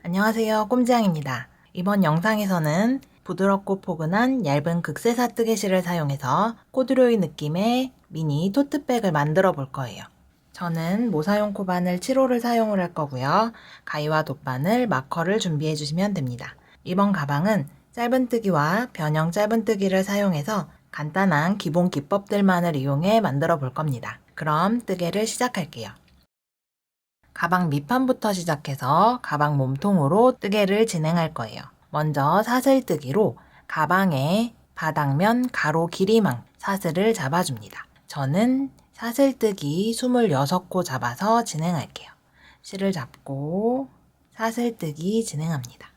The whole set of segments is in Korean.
안녕하세요, 꼼지양입니다. 이번 영상에서는 부드럽고 포근한 얇은 극세사 뜨개실을 사용해서 코듀로이 느낌의 미니 토트백을 만들어 볼 거예요. 저는 모사용 코바늘 7호를 사용을 할 거고요. 가위와 돗바늘, 마커를 준비해 주시면 됩니다. 이번 가방은 짧은뜨기와 변형 짧은뜨기를 사용해서 간단한 기본 기법들만을 이용해 만들어 볼 겁니다. 그럼 뜨개를 시작할게요. 가방 밑판부터 시작해서 가방 몸통으로 뜨개를 진행할 거예요. 먼저 사슬뜨기로 가방의 바닥면 가로 길이만 사슬을 잡아줍니다. 저는 사슬뜨기 26코 잡아서 진행할게요. 실을 잡고 사슬뜨기 진행합니다.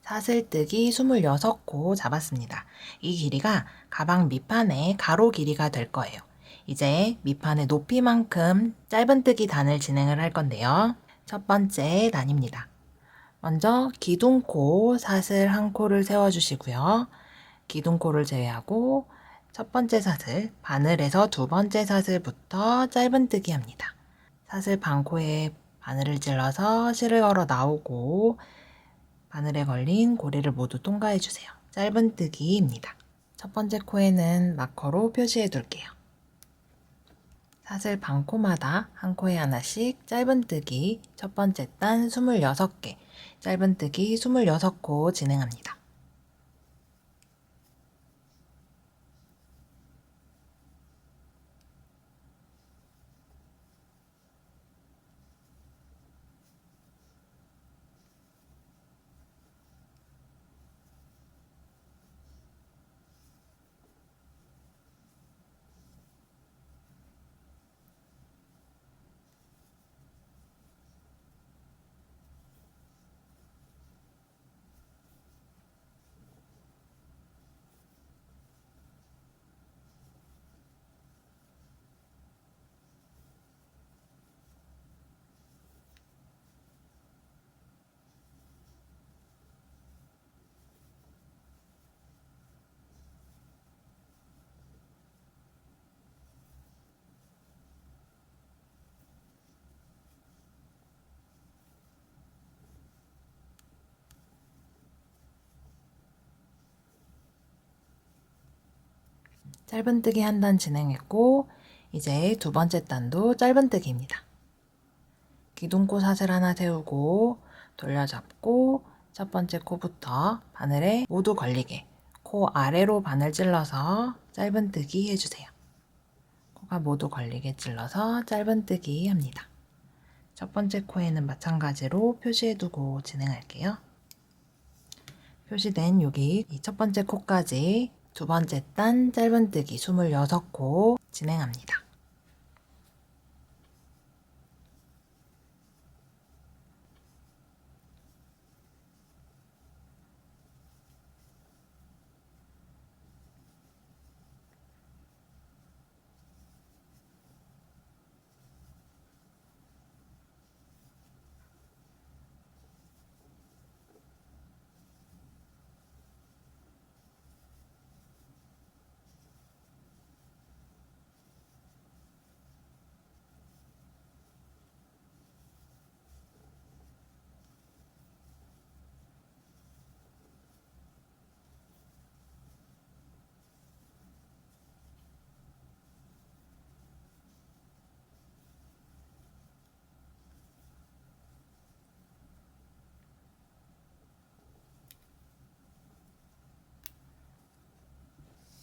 사슬뜨기 26코 잡았습니다. 이 길이가 가방 밑판의 가로 길이가 될 거예요. 이제 밑판의 높이만큼 짧은뜨기 단을 진행을 할 건데요. 첫 번째 단입니다. 먼저 기둥코 사슬 한 코를 세워주시고요. 기둥코를 제외하고 첫 번째 사슬, 바늘에서 두 번째 사슬부터 짧은뜨기 합니다. 사슬 반코에 바늘을 찔러서 실을 걸어 나오고 바늘에 걸린 고리를 모두 통과해 주세요. 짧은뜨기입니다. 첫 번째 코에는 마커로 표시해 둘게요. 사슬 반코마다 한 코에 하나씩 짧은뜨기 첫 번째 단 26개, 짧은뜨기 26코 진행합니다. 짧은뜨기 한 단 진행했고 이제 두 번째 단도 짧은뜨기입니다. 기둥코 사슬 하나 세우고 돌려잡고 첫 번째 코부터 바늘에 모두 걸리게 코 아래로 바늘 찔러서 짧은뜨기 해주세요. 코가 모두 걸리게 찔러서 짧은뜨기 합니다. 첫 번째 코에는 마찬가지로 표시해두고 진행할게요. 표시된 여기 이 첫 번째 코까지 두 번째 단 짧은뜨기 26코 진행합니다.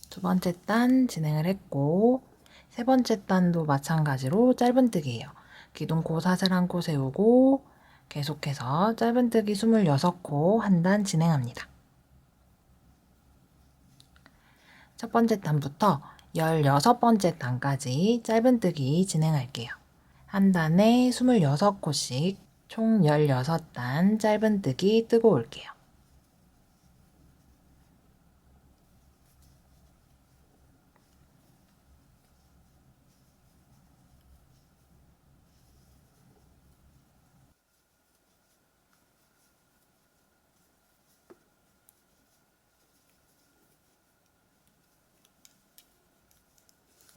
두 번째 단 진행을 했고 세 번째 단도 마찬가지로 짧은뜨기예요. 기둥코 사슬 한 코 세우고 계속해서 짧은뜨기 26코 한 단 진행합니다. 첫 번째 단부터 16번째 단까지 짧은뜨기 진행할게요. 한 단에 26코씩 총 16단 짧은뜨기 뜨고 올게요.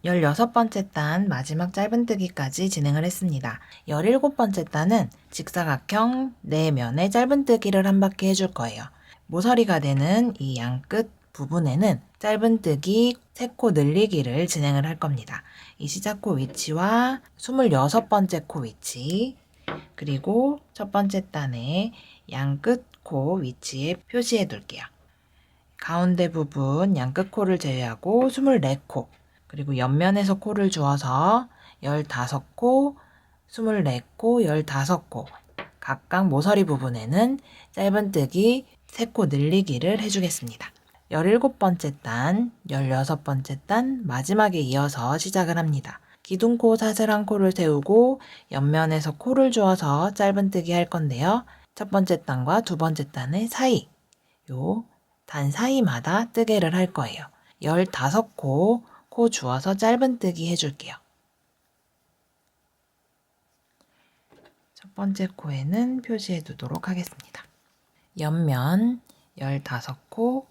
열여섯 번째 단 마지막 짧은뜨기까지 진행을 했습니다. 17번째 단은 직사각형 4면의 짧은뜨기를 한 바퀴 해줄 거예요. 모서리가 되는 이 양끝 부분에는 짧은뜨기 3코 늘리기를 진행을 할 겁니다. 이 시작코 위치와 26번째 코 위치, 그리고 첫 번째 단의 양끝 코 위치에 표시해 둘게요. 가운데 부분 양끝 코를 제외하고 24코, 그리고 옆면에서 코를 주어서 15코, 24코, 15코, 각각 모서리 부분에는 짧은뜨기 3코 늘리기를 해주겠습니다. 17번째 단, 16번째 단 마지막에 이어서 시작을 합니다. 기둥코 사슬한 코를 세우고 옆면에서 코를 주어서 짧은뜨기 할 건데요. 첫 번째 단과 두 번째 단의 사이, 요 단 사이마다 뜨개를 할 거예요. 15코 코 주어서 짧은뜨기 해줄게요. 첫 번째 코에는 표시해 두도록 하겠습니다. 옆면 15코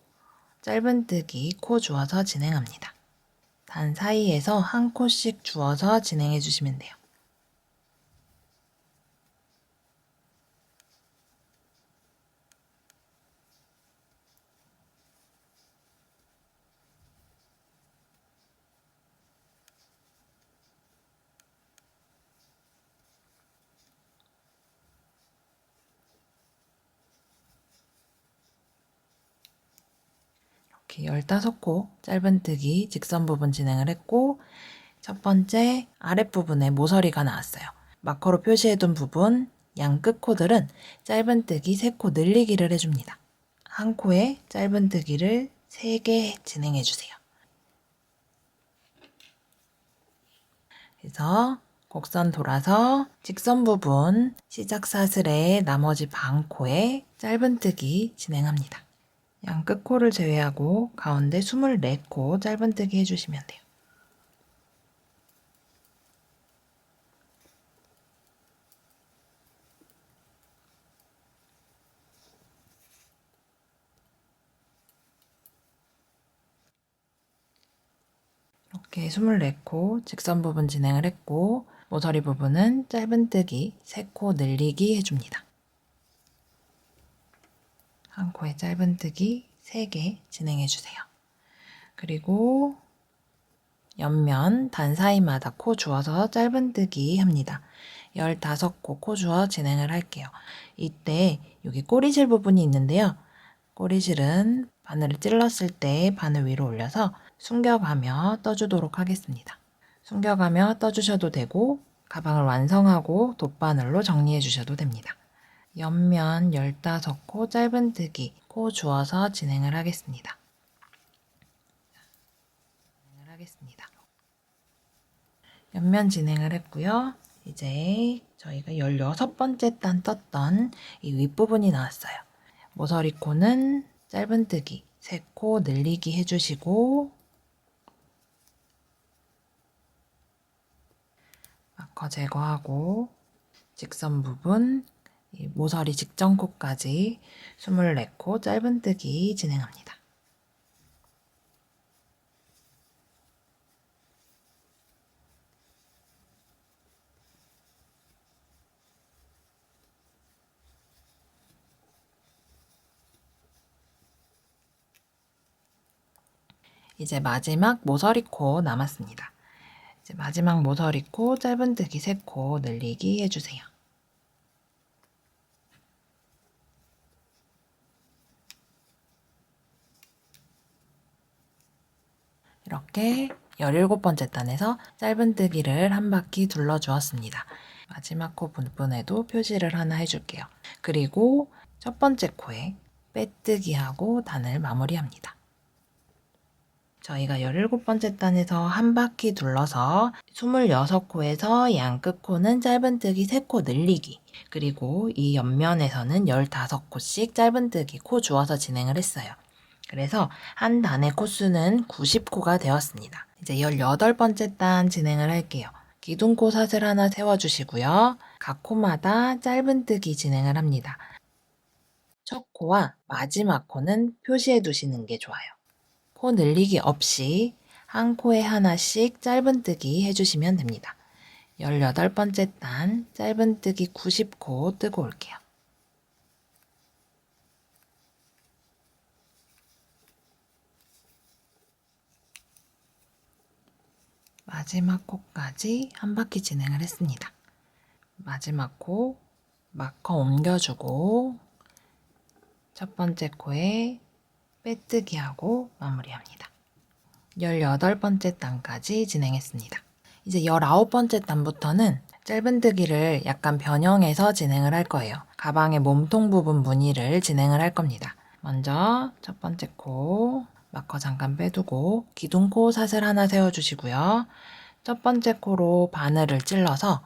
짧은뜨기 코 주어서 진행합니다. 단 사이에서 한 코씩 주어서 진행해 주시면 돼요. 이렇게 15코 짧은뜨기 직선 부분 진행을 했고, 첫 번째 아랫부분에 모서리가 나왔어요. 마커로 표시해둔 부분 양끝 코들은 짧은뜨기 3코 늘리기를 해줍니다. 한 코에 짧은뜨기를 3개 진행해주세요. 그래서 곡선 돌아서 직선 부분 시작 사슬의 나머지 반 코에 짧은뜨기 진행합니다. 양끝 코를 제외하고 가운데 24코 짧은뜨기 해주시면 돼요. 이렇게 24코 직선 부분 진행을 했고, 모서리 부분은 짧은뜨기 3코 늘리기 해줍니다. 한 코에 짧은뜨기 3개 진행해주세요. 그리고 옆면 단 사이마다 코 주어서 짧은뜨기 합니다. 15코 코 주어 진행을 할게요. 이때 여기 꼬리실 부분이 있는데요. 꼬리실은 바늘을 찔렀을 때 바늘 위로 올려서 숨겨가며 떠주도록 하겠습니다. 숨겨가며 떠주셔도 되고 가방을 완성하고 돗바늘로 정리해 주셔도 됩니다. 옆면 15코 짧은뜨기 코 주어서 진행을 하겠습니다. 옆면 진행을 했고요. 이제 저희가 16번째 단 떴던 이 윗부분이 나왔어요. 모서리 코는 짧은뜨기 3코 늘리기 해주시고, 마커 제거하고 직선 부분 이 모서리 직전 코까지 24코 짧은뜨기 진행합니다. 이제 마지막 모서리 코 남았습니다. 이제 마지막 모서리 코 짧은뜨기 3코 늘리기 해주세요. 이렇게 17번째 단에서 짧은뜨기를 한 바퀴 둘러주었습니다. 마지막 코 부분에도 표시를 하나 해줄게요. 그리고 첫 번째 코에 빼뜨기하고 단을 마무리합니다. 저희가 17번째 단에서 한 바퀴 둘러서 26코에서 양끝코는 짧은뜨기 3코 늘리기, 그리고 이 옆면에서는 15코씩 짧은뜨기 코 주어서 진행을 했어요. 그래서 한 단의 코수는 90코가 되었습니다. 이제 18번째 단 진행을 할게요. 기둥코 사슬 하나 세워주시고요. 각 코마다 짧은뜨기 진행을 합니다. 첫 코와 마지막 코는 표시해 두시는 게 좋아요. 코 늘리기 없이 한 코에 하나씩 짧은뜨기 해주시면 됩니다. 18번째 단 짧은뜨기 90코 뜨고 올게요. 마지막 코까지 한 바퀴 진행을 했습니다. 마지막 코 마커 옮겨주고 첫 번째 코에 빼뜨기 하고 마무리합니다. 18번째 단까지 진행했습니다. 이제 19번째 단부터는 짧은뜨기를 약간 변형해서 진행을 할 거예요. 가방의 몸통 부분 무늬를 진행을 할 겁니다. 먼저 첫 번째 코 마커 잠깐 빼두고 기둥코 사슬 하나 세워주시고요. 첫 번째 코로 바늘을 찔러서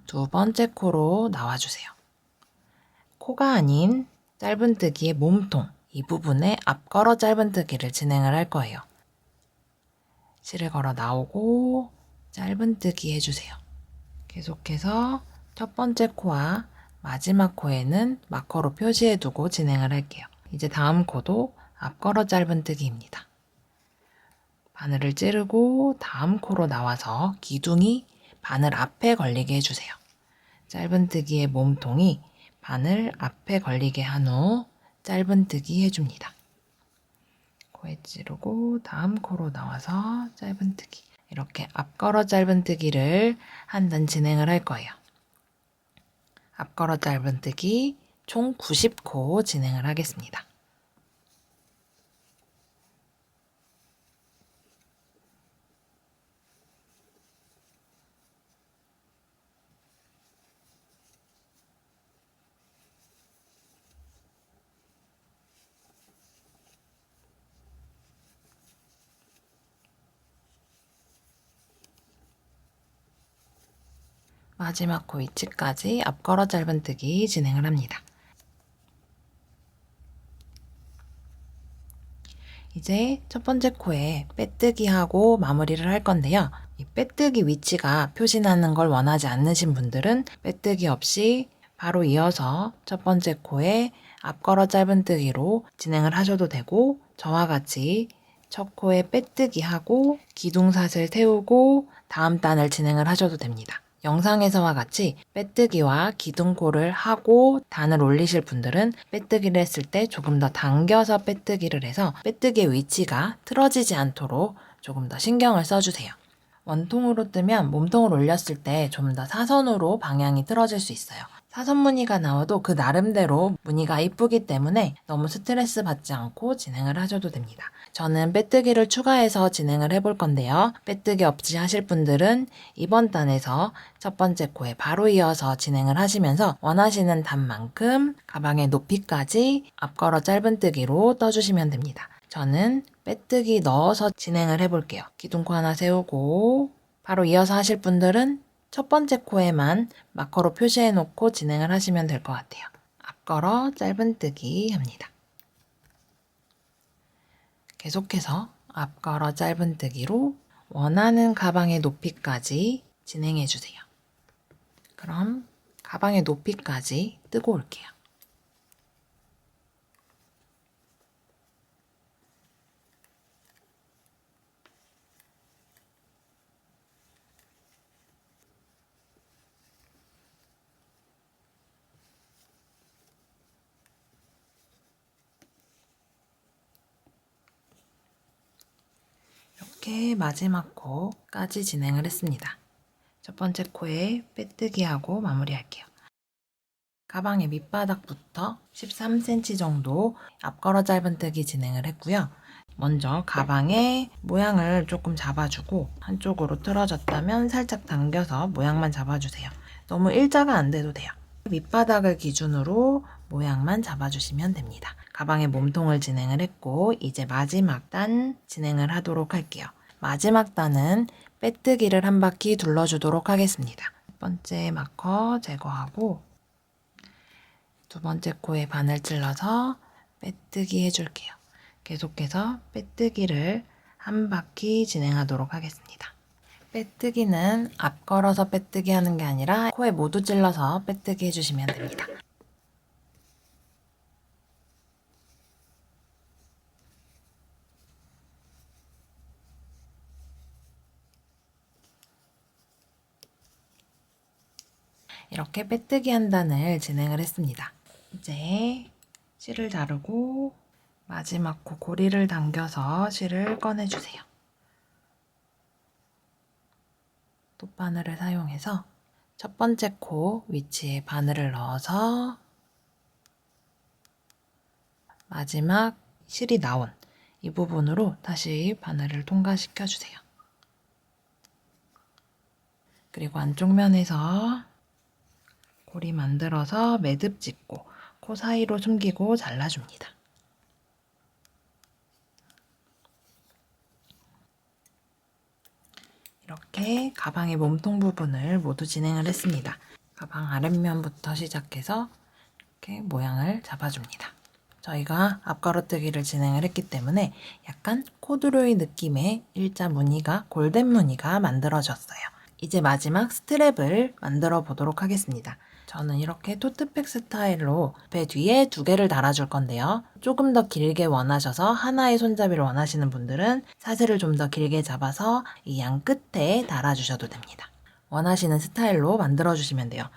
두 번째 코로 나와주세요. 코가 아닌 짧은뜨기의 몸통, 이 부분에 앞걸어 짧은뜨기를 진행을 할 거예요. 실을 걸어 나오고 짧은뜨기 해주세요. 계속해서 첫 번째 코와 마지막 코에는 마커로 표시해두고 진행을 할게요. 이제 다음 코도 앞걸어 짧은뜨기입니다. 바늘을 찌르고 다음 코로 나와서 기둥이 바늘 앞에 걸리게 해주세요. 짧은뜨기의 몸통이 바늘 앞에 걸리게 한 후 짧은뜨기 해줍니다. 코에 찌르고 다음 코로 나와서 짧은뜨기. 이렇게 앞걸어 짧은뜨기를 한 단 진행을 할 거예요. 앞걸어 짧은뜨기 총 90코 진행을 하겠습니다. 마지막 코 위치까지 앞걸어 짧은뜨기 진행을 합니다. 이제 첫 번째 코에 빼뜨기 하고 마무리를 할 건데요. 이 빼뜨기 위치가 표시나는 걸 원하지 않으신 분들은 빼뜨기 없이 바로 이어서 첫 번째 코에 앞걸어 짧은뜨기로 진행을 하셔도 되고, 저와 같이 첫 코에 빼뜨기 하고 기둥사슬 세우고 다음 단을 진행을 하셔도 됩니다. 영상에서와 같이 빼뜨기와 기둥코를 하고 단을 올리실 분들은 빼뜨기를 했을 때 조금 더 당겨서 빼뜨기를 해서 빼뜨기의 위치가 틀어지지 않도록 조금 더 신경을 써주세요. 원통으로 뜨면 몸통을 올렸을 때 좀 더 사선으로 방향이 틀어질 수 있어요. 사선 무늬가 나와도 그 나름대로 무늬가 이쁘기 때문에 너무 스트레스 받지 않고 진행을 하셔도 됩니다. 저는 빼뜨기를 추가해서 진행을 해볼 건데요. 빼뜨기 없이 하실 분들은 이번 단에서 첫 번째 코에 바로 이어서 진행을 하시면서 원하시는 단만큼 가방의 높이까지 앞걸어 짧은뜨기로 떠주시면 됩니다. 저는 빼뜨기 넣어서 진행을 해볼게요. 기둥코 하나 세우고 바로 이어서 하실 분들은 첫 번째 코에만 마커로 표시해 놓고 진행을 하시면 될 것 같아요. 앞걸어 짧은뜨기 합니다. 계속해서 앞걸어 짧은뜨기로 원하는 가방의 높이까지 진행해 주세요. 그럼 가방의 높이까지 뜨고 올게요. 이렇게 마지막 코까지 진행을 했습니다. 첫 번째 코에 빼뜨기 하고 마무리할게요. 가방의 밑바닥부터 13cm 정도 앞걸어 짧은뜨기 진행을 했고요. 먼저 가방의 모양을 조금 잡아주고 한쪽으로 틀어졌다면 살짝 당겨서 모양만 잡아주세요. 너무 일자가 안 돼도 돼요. 밑바닥을 기준으로 모양만 잡아주시면 됩니다. 가방에 몸통을 진행을 했고 이제 마지막 단 진행을 하도록 할게요. 마지막 단은 빼뜨기를 한 바퀴 둘러주도록 하겠습니다. 첫 번째 마커 제거하고 두 번째 코에 바늘 찔러서 빼뜨기 해줄게요. 계속해서 빼뜨기를 한 바퀴 진행하도록 하겠습니다. 빼뜨기는 앞 걸어서 빼뜨기 하는 게 아니라 코에 모두 찔러서 빼뜨기 해주시면 됩니다. 이렇게 빼뜨기 한 단을 진행을 했습니다. 이제 실을 자르고 마지막 코 고리를 당겨서 실을 꺼내주세요. 톱바늘을 사용해서 첫 번째 코 위치에 바늘을 넣어서 마지막 실이 나온 이 부분으로 다시 바늘을 통과시켜 주세요. 그리고 안쪽 면에서 고리 만들어서 매듭 짓고 코 사이로 숨기고 잘라줍니다. 이렇게 가방의 몸통 부분을 모두 진행을 했습니다. 가방 아랫면부터 시작해서 이렇게 모양을 잡아줍니다. 저희가 앞가로뜨기를 진행을 했기 때문에 약간 코듀로이 느낌의 일자 무늬가 골덴 무늬가 만들어졌어요. 이제 마지막 스트랩을 만들어 보도록 하겠습니다. 저는 이렇게 토트백 스타일로 배 뒤에 2개를 달아줄 건데요. 조금 더 길게 원하셔서 하나의 손잡이를 원하시는 분들은 사슬을 좀 더 길게 잡아서 이 양 끝에 달아주셔도 됩니다. 원하시는 스타일로 만들어주시면 돼요.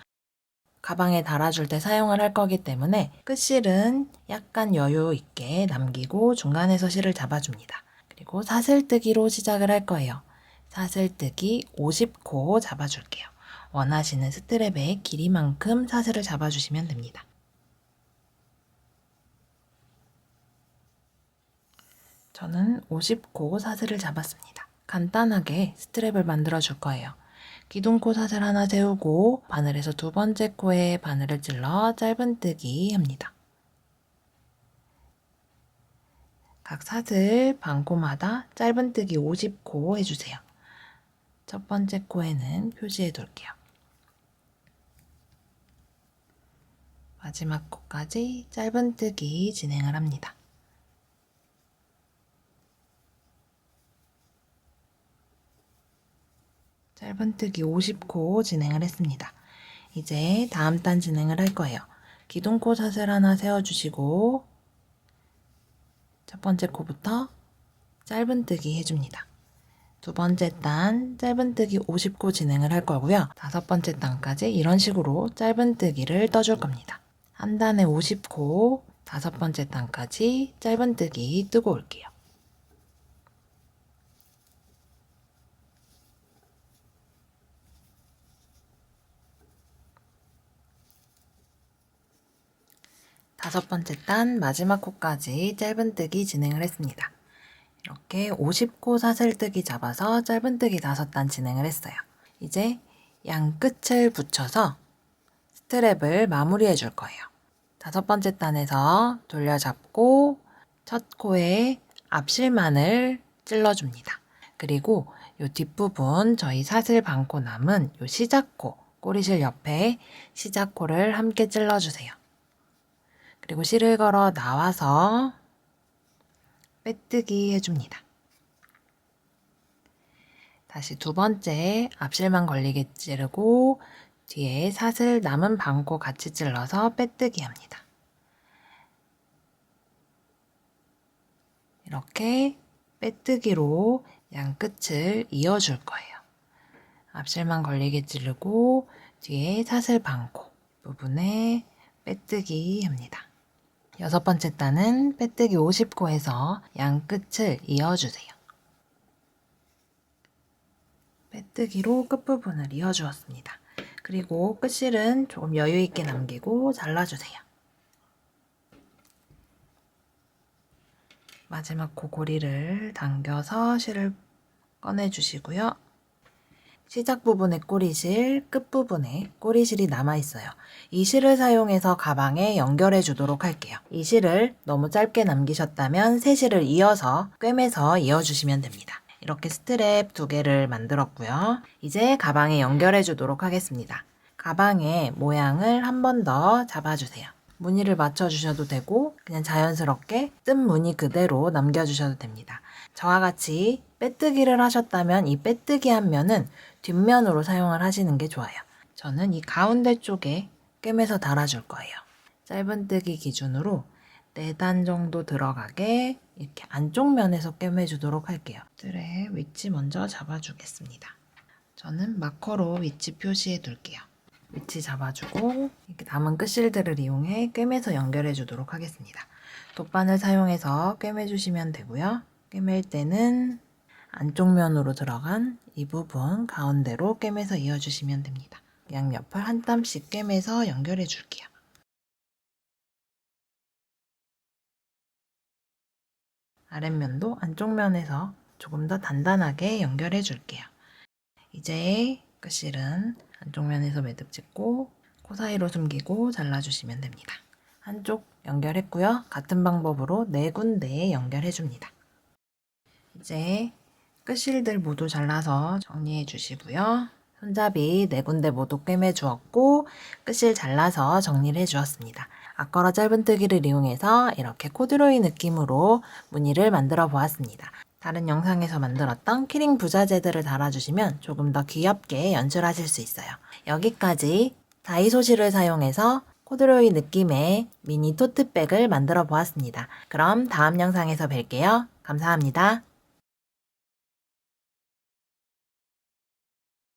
가방에 달아줄 때 사용을 할 거기 때문에 끝실은 약간 여유 있게 남기고 중간에서 실을 잡아줍니다. 그리고 사슬뜨기로 시작을 할 거예요. 사슬뜨기 50코 잡아줄게요. 원하시는 스트랩의 길이만큼 사슬을 잡아주시면 됩니다. 저는 50코 사슬을 잡았습니다. 간단하게 스트랩을 만들어 줄 거예요. 기둥코 사슬 하나 세우고 바늘에서 두 번째 코에 바늘을 찔러 짧은뜨기 합니다. 각 사슬 반코마다 짧은뜨기 50코 해주세요. 첫 번째 코에는 표시해 둘게요. 마지막 코까지 짧은뜨기 진행을 합니다. 짧은뜨기 50코 진행을 했습니다. 이제 다음 단 진행을 할 거예요. 기둥코 사슬 하나 세워주시고 첫 번째 코부터 짧은뜨기 해줍니다. 두 번째 단 짧은뜨기 50코 진행을 할 거고요. 다섯 번째 단까지 이런 식으로 짧은뜨기를 떠줄 겁니다. 한 단에 50코, 다섯 번째 단까지 짧은뜨기 뜨고 올게요. 다섯 번째 단 마지막 코까지 짧은뜨기 진행을 했습니다. 이렇게 50코 사슬뜨기 잡아서 짧은뜨기 5단 진행을 했어요. 이제 양 끝을 붙여서 스트랩을 마무리해 줄 거예요. 다섯 번째 단에서 돌려잡고 첫 코에 앞실만을 찔러줍니다. 그리고 이 뒷부분 저희 사슬 반코 남은 이 시작코, 꼬리실 옆에 시작코를 함께 찔러주세요. 그리고 실을 걸어 나와서 빼뜨기 해줍니다. 다시 두 번째 앞실만 걸리게 찌르고 뒤에 사슬 남은 반코 같이 찔러서 빼뜨기 합니다. 이렇게 빼뜨기로 양 끝을 이어줄 거예요. 앞실만 걸리게 찌르고 뒤에 사슬 반코 부분에 빼뜨기 합니다. 여섯 번째 단은 빼뜨기 50코에서 양 끝을 이어주세요. 빼뜨기로 끝부분을 이어주었습니다. 그리고 끝실은 조금 여유있게 남기고 잘라주세요. 마지막 고리를 당겨서 실을 꺼내주시고요. 시작 부분에 꼬리실, 끝 부분에 꼬리실이 남아있어요. 이 실을 사용해서 가방에 연결해 주도록 할게요. 이 실을 너무 짧게 남기셨다면 새 실을 이어서 꿰매서 이어주시면 됩니다. 이렇게 스트랩 2개를 만들었고요. 이제 가방에 연결해 주도록 하겠습니다. 가방의 모양을 한 번 더 잡아주세요. 무늬를 맞춰주셔도 되고 그냥 자연스럽게 뜬 무늬 그대로 남겨주셔도 됩니다. 저와 같이 빼뜨기를 하셨다면 이 빼뜨기 한 면은 뒷면으로 사용을 하시는 게 좋아요. 저는 이 가운데 쪽에 꿰매서 달아줄 거예요. 짧은뜨기 기준으로 4단 정도 들어가게 이렇게 안쪽 면에서 꿰매주도록 할게요. 틀의 위치 먼저 잡아주겠습니다. 저는 마커로 위치 표시해 둘게요. 위치 잡아주고 이렇게 남은 끝실들을 이용해 꿰매서 연결해 주도록 하겠습니다. 돗바늘 사용해서 꿰매 주시면 되고요. 꿰맬 때는 안쪽 면으로 들어간 이 부분 가운데로 꿰매서 이어주시면 됩니다. 양옆을 한 땀씩 꿰매서 연결해 줄게요. 아랫면도 안쪽 면에서 조금 더 단단하게 연결해 줄게요. 이제 끝실은 안쪽 면에서 매듭 짓고 코 사이로 숨기고 잘라주시면 됩니다. 한쪽 연결했고요. 같은 방법으로 4군데에 연결해 줍니다. 이제 끝실들 모두 잘라서 정리해 주시고요. 손잡이 4군데 모두 꿰매 주었고 끝실 잘라서 정리를 해 주었습니다. 앞걸어 짧은뜨기를 이용해서 이렇게 코듀로이 느낌으로 무늬를 만들어 보았습니다. 다른 영상에서 만들었던 키링 부자재들을 달아주시면 조금 더 귀엽게 연출하실 수 있어요. 여기까지 다이소 실을 사용해서 코듀로이 느낌의 미니 토트백을 만들어 보았습니다. 그럼 다음 영상에서 뵐게요. 감사합니다.